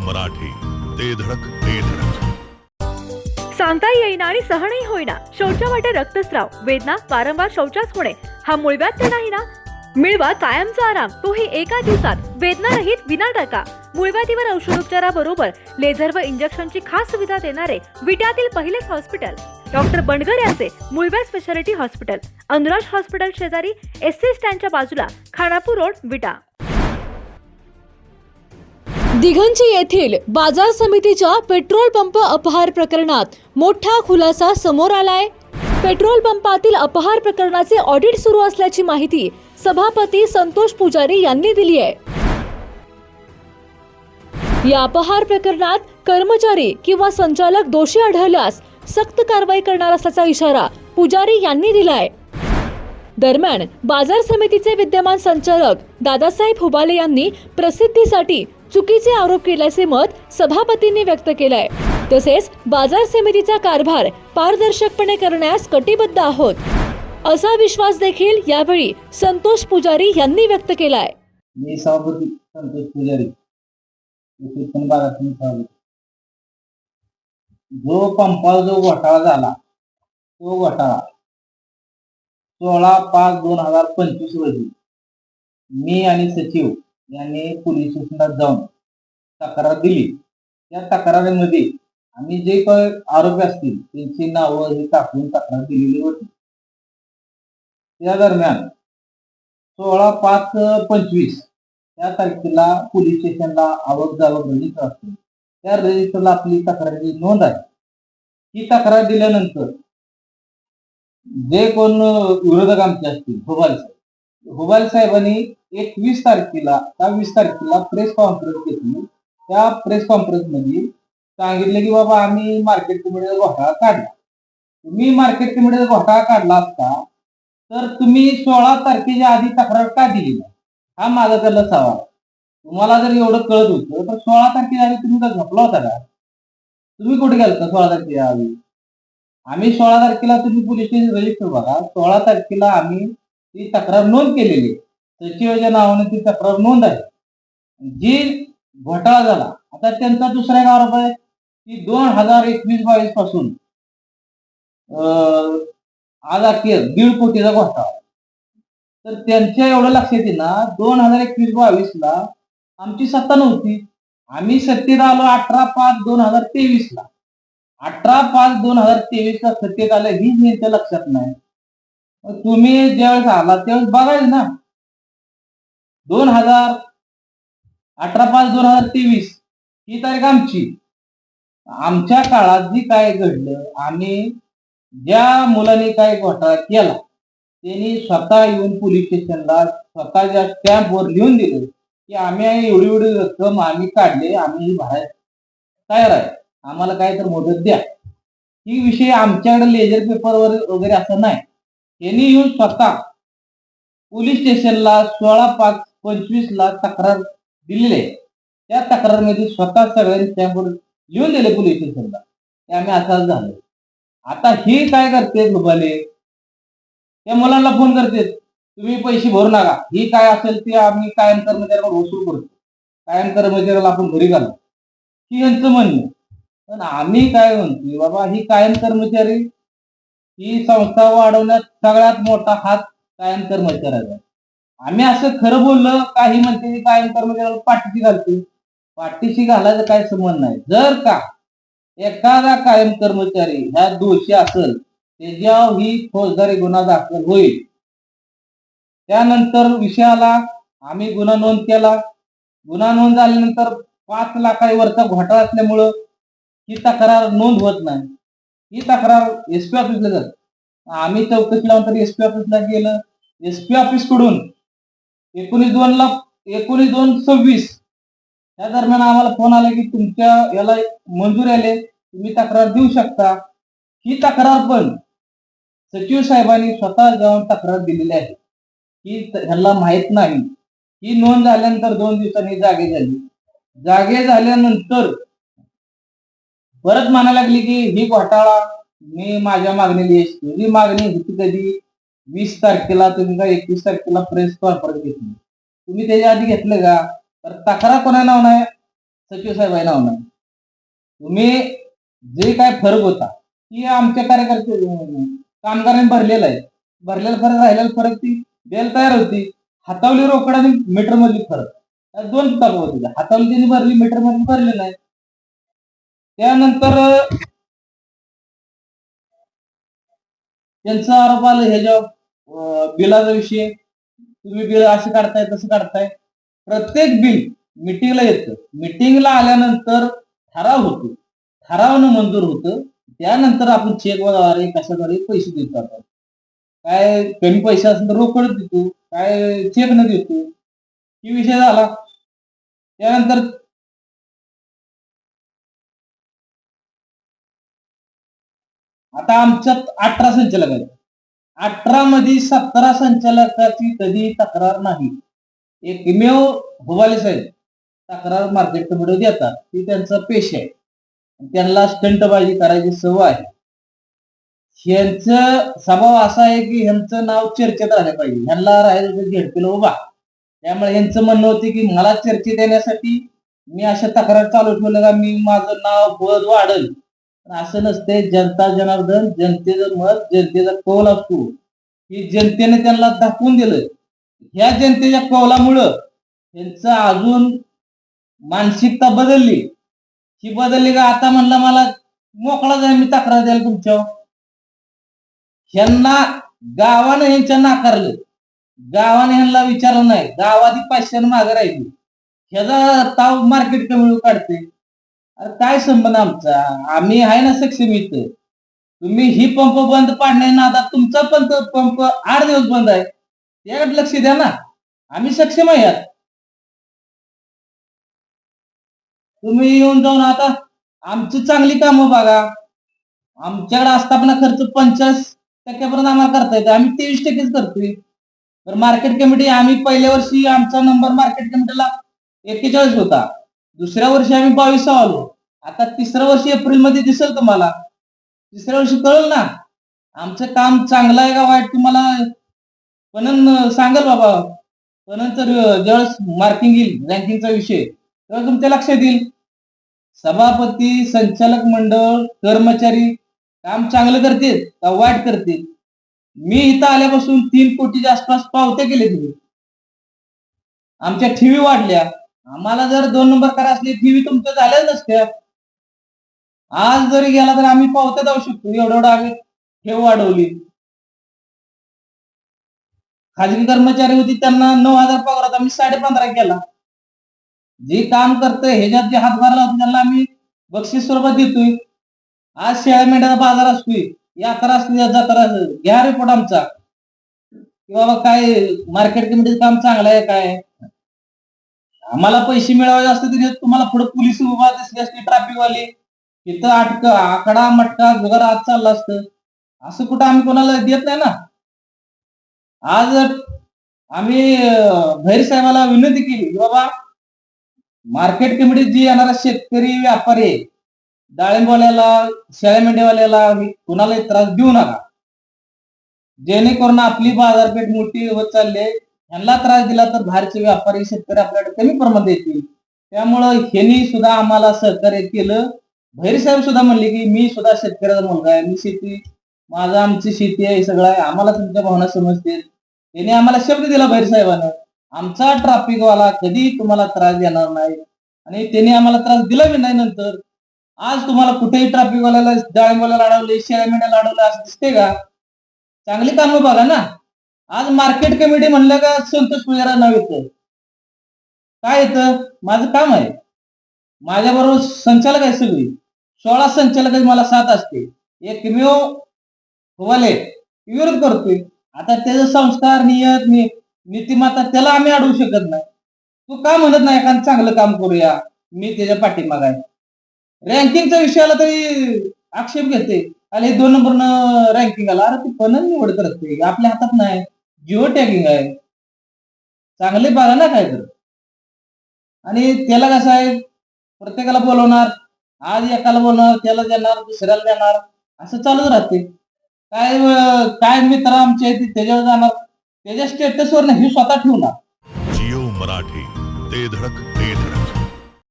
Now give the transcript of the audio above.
मराठी, ते धडक ते धडक. सांगता येईना आणि सहनही होईना शौचा वाटे रक्तस्राव, वेदना, वारंवार शौचास होणे हा मूळव्याध तर नाही ना? मिळवा कायमचा आराम, तोही एका दिवसात, वेदना रहित, विना टाका. मूळव्याधीवर औषधोपचाराबरोबर लेझर व इंजेक्शनची खास सुविधा देणारे विट्यातील पहिलेच हॉस्पिटल डॉक्टर बंडगर यांचे मूळव्याध स्पेशालिटी हॉस्पिटल, अनुराज हॉस्पिटल शेजारी, एसटी स्टँडच्या बाजूला, खानापूर रोड, विटा. दिघंची येथील बाजार समितीच्या पेट्रोल पंप अपहार प्रकरणात मोठा खुलासा समोर आलाय. पेट्रोल पंपातील अपहार प्रकरणाचे ऑडिट सुरू असल्याची माहिती सभापती संतोष पुजारी यांनी दिली आहे. या अपहार प्रकरणात कर्मचारी किंवा संचालक दोषी आढळल्यास सक्त कारवाई करणार असल्याचा इशारा पुजारी यांनी दिलाय. दरम्यान बाजार समितीचे विद्यमान संचालक दादासाहेब हुबाले यांनी प्रसिद्धीसाठी चुकीचे आरोप केल्याचे मत सभापतींनी व्यक्त केलंय. तसेच बाजार समितीचा कारभार पारदर्शकपणे करण्यास कटिबद्ध आहोत असा विश्वास देखील यावेळी संतोष पुजारी यांनी व्यक्त केलाय. मी सभापती संतोष पुजारी, बाजार समिती सभापती. जो पंपाला जो घोटाळा झाला तो घोटाळा 16/5/2025 रोजी मी आणि सचिव यांनी पोलीस स्टेशनला जाऊन तक्रार दिली. त्या तक्रारीमध्ये आम्ही जे काही आरोपी असतील त्यांची नावं हे टाकून तक्रार दिलेली होती. त्या दरम्यान 16/5/25 या तारखेला पोलीस स्टेशनला आवक जावक रजिस्टर असते. त्या रजिस्टरला आपली तक्रारीची नोंद आहे. ही तक्रार दिल्यानंतर जे कोण विरोधक आमचे असतील, हुबाल साहेबांनी 21 तारखेला 20 तारखेला प्रेस कॉन्फरन्स घेतली. त्या प्रेस कॉन्फरन्स मध्ये सांगितले की बाबा आम्ही मार्केट कमिटीचा घोटाळा काढला. तुम्ही मार्केट कमिटीचा घोटाळा काढला असता तर तुम्ही 16 तारखेच्या आधी तक्रार का दिली नाही, हा माझा त्याला सवाल. तुम्हाला जर एवढं कळत होतं तर 16 तारखेच्या आधी तुम्ही तर झोपला होता का? तुम्ही कुठे गेलता 16 तारखेच्या आधी? आम्ही 16 तारखेला तुम्ही पोलीस स्टेशन रजिस्टर बघा, 16 तारखेला आम्ही ती तक्रार नोंद केलेली, सचिवाच्या नावाने ती तक्रार नोंद आहे. जी घोटाळा झाला आता त्यांचा दुसरा एक आरोप आहे की 2021-22 पासून आज अखेर 1.5 कोटीचा घोटाळा. तर त्यांच्या एवढं लक्षात येईल ना, 2021-22 ला आमची सत्ता नव्हती. आम्ही सत्तेत आलो 18/5/2023 ला. 18/5/2023 ला सत्तेत आलं ही त्यांच्या लक्षात नाही. तुम्ही ज्यावेळेस आला त्यावेळेस बघायचं ना, 18/5/2023 ही तारीख आमची. आमच्या काळात जी काय घडलं, आम्ही ज्या मुलांनी काय घोटाळा केला त्यांनी स्वतः येऊन पोलीस स्टेशनला स्वतःच्या स्टॅम्पवर लिहून दिलं की आम्ही एवढी एवढी रक्कम आम्ही काढले, आम्ही भरायला तयार आहे, आम्हाला काय तर मदत द्या. ही विषय आमच्याकडे लेजर पेपरवर वगैरे असं नाही. त्यांनी येऊन स्वतः पोलीस स्टेशनला 16/5/25 ला तक्रार दिलेली आहे. त्या तक्रारमध्ये स्वतः सगळ्यांनी स्टॅम्पवर लिहून दिले पोलीस स्टेशनला की आम्ही असं झालं. आता हे काय करते हुबाले, त्या मुलांना फोन करते तुम्ही पैसे भरू नका, ही काय असेल ते आम्ही कायम कर्मचाऱ्यावर वसूल करतो, कायम कर्मचाऱ्याला आपण घरी घालू, ही यांचं म्हणणं. पण आम्ही काय म्हणतो बाबा, ही कायम कर्मचारी ही संस्था वाढवण्यात सगळ्यात मोठा हात कायम कर्मचाऱ्याचा. आम्ही असं खरं बोललं, काही म्हणते कायम कर्मचाऱ्याला पाठीशी घालते. पाठीशी घालायचं काय संबंध नाही. जर का एखादा कायम कर्मचारी ह्या दोषी असेल त्याच्यावर ही फौजदारी गुन्हा दाखल होईल. त्यानंतर विषयाला आम्ही गुन्हा नोंद केला. गुन्हा नोंद झाल्यानंतर 5 लाखावरचा घोटाळा असल्यामुळं ही तक्रार नोंद होत नाही. ही तक्रार एसपी ऑफिसला जाते. आम्ही चौकशी लावून तर एसपी ऑफिसला गेलं. एसपी ऑफिस कडून 19/2/26 त्या दरम्यान आम्हाला फोन आला की तुमच्या याला मंजूर आले, तुम्ही तक्रार देऊ शकता. ही तक्रार पण सचिव साहेबांनी स्वतः जाऊन तक्रार दिलेली आहे की ह्याला माहित नाही. ही नोंद झाल्यानंतर 2 दिवसांनी जागे झाली. जागे झाल्यानंतर परत म्हणायला लागली की ही घोटाळा मी माझ्या मागणीला यश. तुझी मागणी होती कधी 20 तारखेला, तुम्ही का 21 तारखेला प्रेस कॉन्फरन्स घेतली, तुम्ही त्याच्या आधी घेतलं का? तर तक्रार कोणा नाव नाही, सचिव साहेब आहे नाव नाही. तुम्ही जे काय फरक होता की आमच्या कार्यकर्ते कामगारांनी भरलेला आहे, भरलेला फरक राहिलेला फरक ती द्यायला तयार होती. हातावली रोकड आणि मीटर मधली फरक या दोन तफावत होत्या. हातावली त्यांनी भरली, मीटर मध्ये भरले नाही. त्यानंतर त्यांचा आरोप आला ह्याच्या बिलाचा विषय, तुम्ही बिल असे काढताय तसं काढताय. प्रत्येक बिल मिटिंगला येतं, मिटिंगला आल्यानंतर ठराव होतो, ठरावानं मंजूर होतं. त्यानंतर आपण चेक वगैरे कशाद्वारे पैसे देत जातात. काय कमी पैसे असेल तर रोकड देतो, काय चेक न देतो, ही विषय झाला. त्यानंतर आता आमच्यात 18 संचालक आहेत. 18 मध्ये 17 संचालकाची कधी तक्रार नाही. एकमेव भोवाले साहेब तक्रार मार्केट कमिटीवर देतात, ती त्यांचा पेशा आहे. त्यांना स्टंटबाजी करायची सवय आहे. ह्यांचं स्वभाव असा आहे की ह्यांचं नाव चर्चेत राहिलं पाहिजे, ह्यांना राहायचं झेडपीला उभा. त्यामुळे ह्यांचं म्हणणं होतं की मला चर्चेत येण्यासाठी मी अशा तक्रार चालू ठेवलं का मी माझं नाव पद वाढल. असं नसते. जनता जनार्दन, जनतेचं मत, जनतेचा कौल असतो. ही जनतेने त्यांना दाखवून दिलं. ह्या जनतेच्या कौलामुळं त्यांचं अजून मानसिकता बदलली. ही बदलली का आता म्हणलं मला मोकळा जाय, मी तक्रार द्यायला तुमच्या. ह्यांना गावानं ह्यांच्या नाकारलं, गावाने ह्यांना विचारलं नाही. गावाची पैशाने मागे राहिली. ह्याचा ताव मार्केट कमी काढते. अरे काय संबंध आमचा? आम्ही आहे ना सक्षम इथं. तुम्ही ही पंप बंद पाडणे नादात तुमचा पण पंप 8 दिवस बंद आहे, त्याकडे लक्ष द्या ना. आम्ही सक्षम आहे यात. तुम्ही येऊन जाऊन आता आमची चांगली कामं बघा. आमच्याकडे आस्थापना खर्च 50% आम्हाला करता येतो, आम्ही 23% करतोय. तर मार्केट कमिटी आम्ही पहिल्या वर्षी आमचा नंबर मार्केट कमिटीला 41 होता. दुसऱ्या वर्षी आम्ही 22 आलो. आता तिसऱ्या वर्षी एप्रिल मध्ये दिसेल तुम्हाला, तिसऱ्या वर्षी कळेल ना आमचं काम चांगलं आहे का वाईट. तुम्हाला पण सांगाल बाबा. पण नंतर ज्यावेळेस मार्किंग येईल रँकिंगचा विषय, तेव्हा तुमच्या लक्षात येईल. सभापती, संचालक मंडळ, कर्मचारी काम चांगलं करतील का वाईट करतील. मी इथं आल्यापासून 3 कोटीच्या आसपास पावत्या केले तुम्ही. आमच्या ठेवी वाढल्या. आम्हाला जर 2 नंबर करा असले ठेवी तुमच्या झाल्याच नसत्या. आज जरी गेला तर आम्ही पावत्या जाऊ शकतो, एवढं आम्ही ठेव वाढवली. खाजगी कर्मचारी होती त्यांना 9,000 पगार होता, आम्ही 15.5 केला. जे काम करतंय ह्याच्यात जे हातभार लावतो त्यांना आम्ही बक्षीस स्वरूपात देतोय. आज शेळ्या मेंढ्याचा बाजार असतोय, यात्रा असते, जत्रा असते, घ्या रिपोर्ट आमचा की बाबा काय मार्केट कमिटीचं काम चांगलं आहे काय. आम्हाला पैसे मिळवायचे असते तरी तुम्हाला पुढे पोलीस उभा दिसले असते, ट्रॅफिक वाले इथं आकडा मटका जुगार आज चालला असतं. असं कुठं आम्ही कोणाला देत नाही ना. आज आम्ही भैर साहेबाला विनंती केली की बाबा मार्केट कमिटीत जी येणारा शेतकरी व्यापारी, डाळिंबवाल्याला, शेळ्या मेंढ्यावाल्याला कुणालाही त्रास देऊ नका, जेणेकरून आपली बाजारपेठ मोठी होत चालली. ह्यांना त्रास दिला तर बाहेरचे व्यापारी शेतकरी आपल्याकडे कमी प्रमाणात येतील. त्यामुळं ह्यांनी सुद्धा आम्हाला सहकार्य केलं. भैर साहेब सुद्धा म्हणले की मी सुद्धा शेतकऱ्याचा मुलगा आहे, मी शेती, माझा आमची शेती आहे, सगळं आहे, आम्हाला तुमच्या भावना समजतील. त्यांनी आम्हाला शब्द दिला भैर साहेबांना, आमचा ट्रॅफिक वाला कधी तुम्हाला त्रास देणार नाही. आणि त्यांनी आम्हाला त्रास दिला बी नाही. नंतर आज तुम्हाला कुठेही ट्रॅफिक वाल्याला, डाळिंबवाल्याला अडवले, शेळ्या मेंढ्याला अडवलं असं दिसते का? चांगली कामं बघा ना. आज मार्केट कमिटी म्हणलं का संतोष पुजारा नाव येतं. काय येतं? माझं काम आहे. माझ्या बरोबर संचालक आहे, सगळी 16 संचालक मला 7 असते. एकमेव होवाले विरोध करतोय. आता त्याचे संस्कार, नियत, नीतिमत्ता त्याला आम्ही अडवू शकत नाही. तू का म्हणत नाही एखादं चांगलं काम करूया, मी त्याच्या पाठीमाग आहे. रँकिंगच्या विषयाला तरी आक्षेप घेते, अरे 2 नंबरनं रँकिंग आला. अरे ती पण निवड करते, आपल्या हातात नाही. जिओ टॅगिंग आहे, चांगले बघा ना काय तर. आणि त्याला कसं आहे, प्रत्येकाला बोलवणार, आज एकाला बोलवणार, त्याला देणार, दुसऱ्याला देणार, असं चालूच राहते. काय काय मित्र आमचे त्याच्यावर जाणार, त्याच्या स्टेटसवर नाही, हे स्वतः ठेवणार. जिओ मराठी, ते धडक ते धडक.